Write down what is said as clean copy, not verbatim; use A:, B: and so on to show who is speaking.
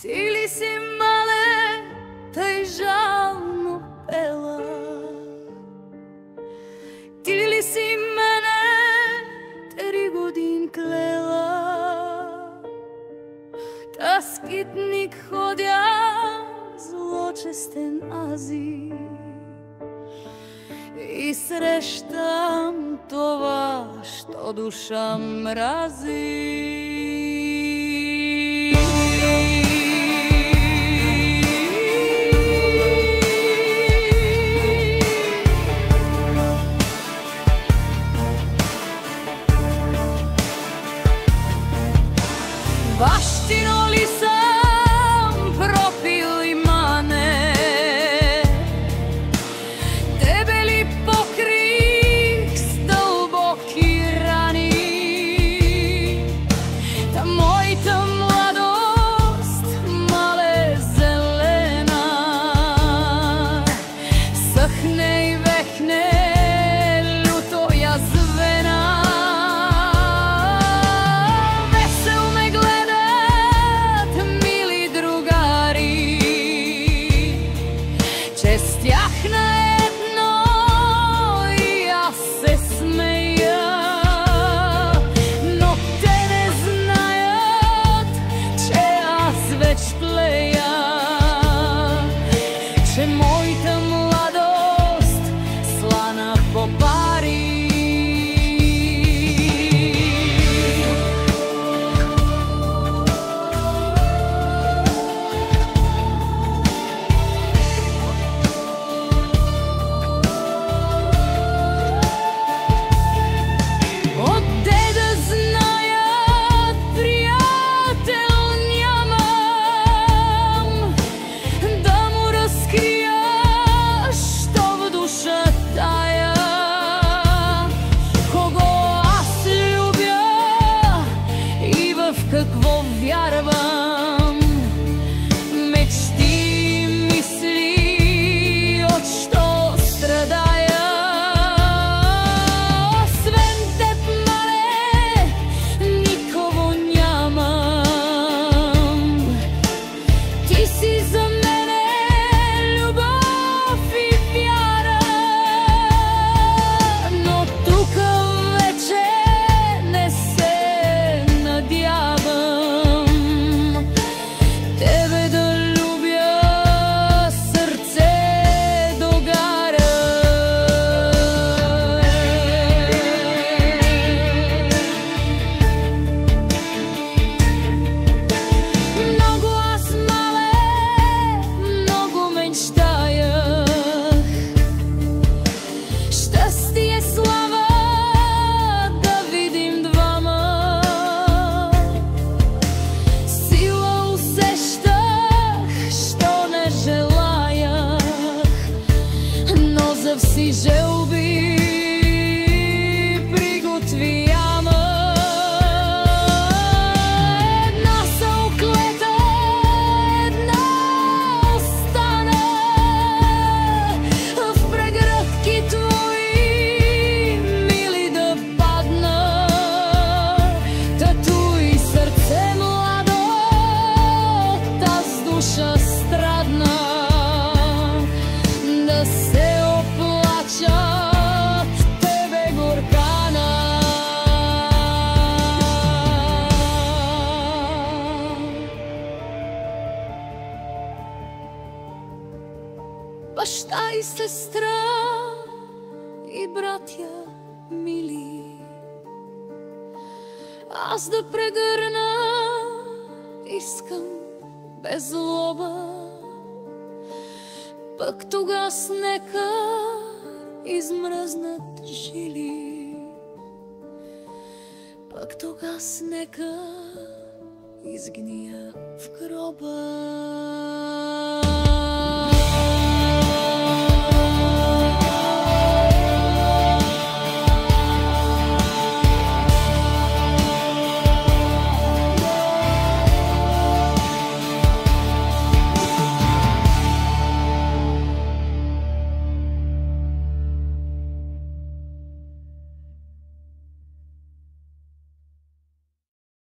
A: Ти ли си, мале, тъй жално пела? Ти ли си мене 3 години клела? Та скитник ходя, злочестен ази, и срещам това, що душа мрази. Бащино ли съм пропил и мане? Тебе ли покрих с дълбоки рани? Та моята младост, мале зелена, съхне и вехне люто язвена. С тях наедно и аз се смея, но те не знаят, че аз веч тлея, че моята младост слана по пари. Какво вярвам, мечти, мисли, от що страдая. Освен теб, мале, никого нямам. Ти си за мене любов и вяра, но тук вече не се надявам тебе да любя, сърце догара. Много аз, мале, много мечтаях, щастие, слава да видим двама. Сила усещах, що не желаях, но за вси желби приготви яма. Една се оклета, една остана, в прегръдки твои мили да падна. Татуй сърце младо, таз душа страдна, да се оплача тебе горкана. Баща и сестра и братя мили, аз да прегърна искам без злоба. Пък тогас нека измръзнат жили, пък тогас нека изгния в гроба.